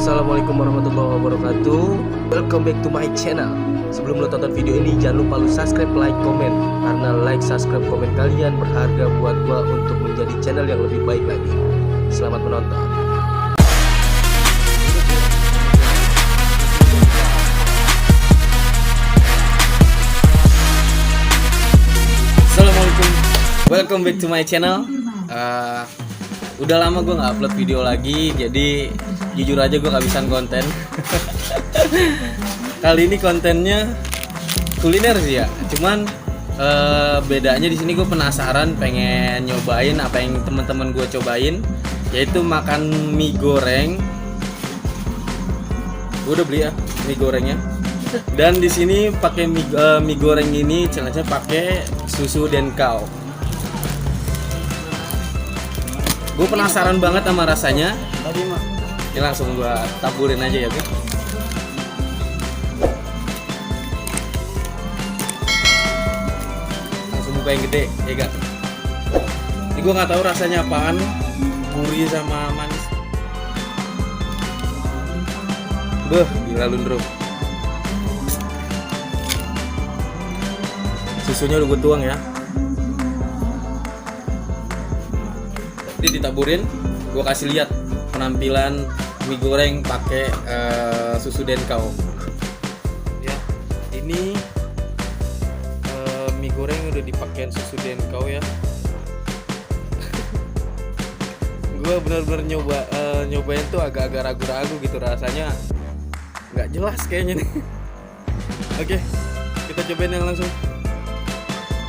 Assalamualaikum warahmatullahi wabarakatuh. Welcome back to my channel. Sebelum lo tonton video ini, jangan lupa lo subscribe, like, komen. Karena like, subscribe, komen kalian berharga buat gua untuk menjadi channel yang lebih baik lagi. Selamat menonton. Assalamualaikum. Welcome back to my channel. Udah lama gue nggak upload video lagi, jadi jujur aja gue kehabisan konten. Kali ini kontennya kuliner sih ya, cuman bedanya di sini gue penasaran, pengen nyobain apa yang teman-teman gue cobain, yaitu makan mie goreng. Gue udah beli ya mie gorengnya, dan di sini pakai mie goreng ini challenge-nya pakai susu Denkau. Gue penasaran banget sama rasanya. Ini langsung gue taburin aja ya, Bik. Langsung buka yang gede, ya gak? Ini gue nggak tahu rasanya apaan, gurih sama manis. Beuh, gila lundruk. Susunya udah gue tuang ya. Ini ditaburin, gue kasih lihat penampilan mie goreng pakai susu Denkau. Ya, ini mie goreng udah dipakein susu Denkau ya. Gue bener-bener nyobain tuh agak-agak ragu-ragu gitu, rasanya nggak jelas kayaknya nih. Oke, kita cobain yang langsung.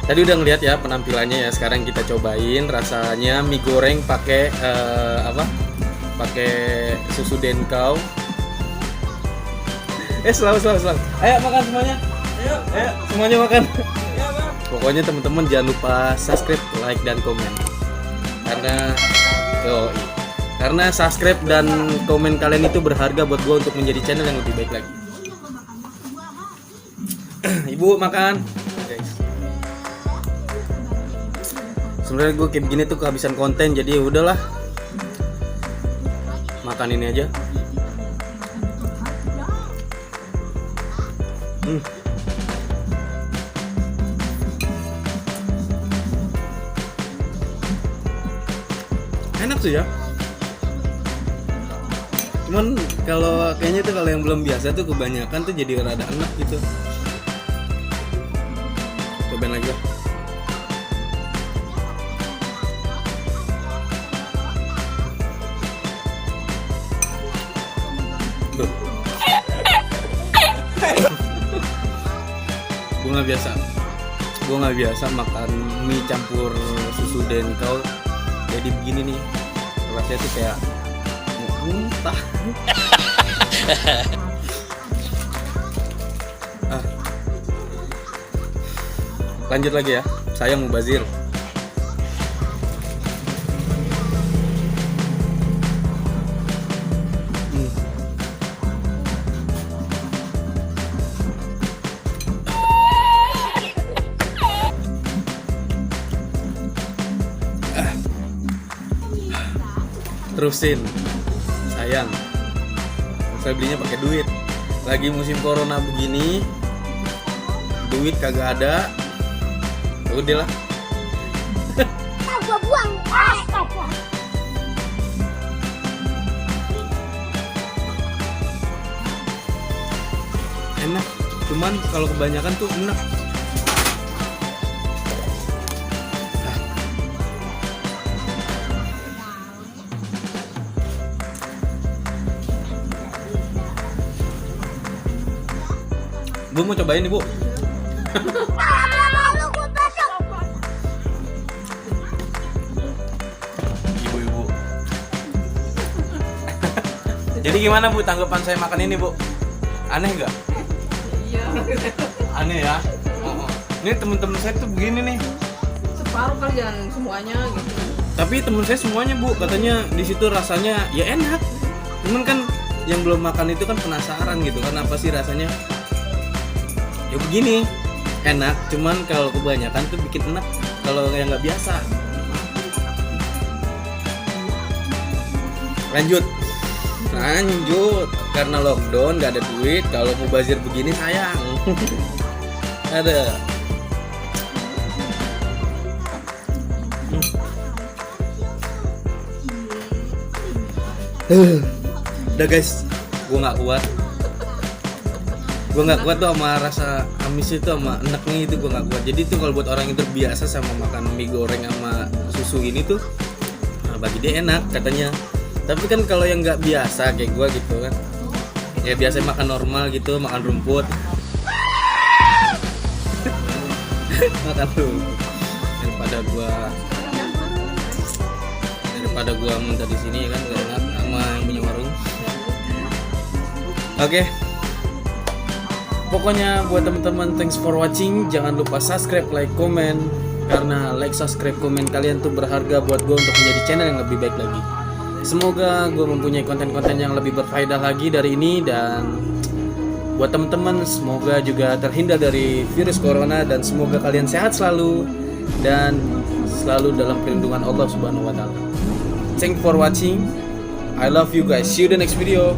Tadi udah ngeliat ya penampilannya ya, sekarang kita cobain rasanya mie goreng pakai pakai susu Denkau. Selalu. Ayo makan semuanya. Ayo semuanya makan. Pokoknya teman-teman jangan lupa subscribe, like, dan komen. Karena subscribe dan komen kalian itu berharga buat gue untuk menjadi channel yang lebih baik lagi. Ibu makan. Sebenarnya gue kayak begini tuh kehabisan konten, jadi ya udahlah, makan ini aja. Enak sih ya. Cuman kalau kayaknya tuh kalau yang belum biasa tuh kebanyakan tuh jadi rada enak gitu. Cobain lagi lah. Gue nggak biasa makan mie campur susu Denkau, jadi begini nih rasanya tuh kayak mau muntah. Lanjut lagi ya, saya mubazir. Terusin, sayang. Saya belinya pakai duit. Lagi musim corona begini, duit kagak ada. Udah lah. Gua buang. Enak, cuman kalau kebanyakan tuh enak. Bu mau cobain nih, Bu. Ibu-ibu. Jadi gimana, Bu, tanggapan saya makan ini, Bu? Aneh nggak? Iya. Aneh ya. Ini temen-temen saya tuh begini nih. Separuh kali, jangan semuanya gitu. Tapi temen saya semuanya, Bu, katanya di situ rasanya ya enak. Cuman kan yang belum makan itu kan penasaran gitu kan, apa sih rasanya? Ya begini, enak, cuman kalau kebanyakan tuh bikin enak kalau yang nggak biasa. Lanjut. Lanjut, karena lockdown nggak ada duit, kalau mau bazir begini sayang. Ada. Udah guys, gue nggak kuat. Gue nggak kuat tuh sama rasa amis itu, sama enaknya itu gue nggak kuat. Jadi tuh kalau buat orang yang terbiasa sama makan mie goreng sama susu ini tuh, nah, bagi dia enak katanya. Tapi kan kalau yang nggak biasa kayak gue gitu kan, ya biasa makan normal gitu, makan rumput, makan rumput. Daripada gue muntah di sini kan gak enak sama yang punya warung. Oke. Pokoknya buat teman-teman, thanks for watching. Jangan lupa subscribe, like, komen. Karena like, subscribe, komen kalian tuh berharga buat gue untuk menjadi channel yang lebih baik lagi. Semoga gue mempunyai konten-konten yang lebih berfaedah lagi dari ini. Dan buat teman-teman, semoga juga terhindar dari virus corona. Dan semoga kalian sehat selalu dan selalu dalam perlindungan Allah Subhanahu wa Ta'ala. Thanks for watching. I love you guys. See you the next video.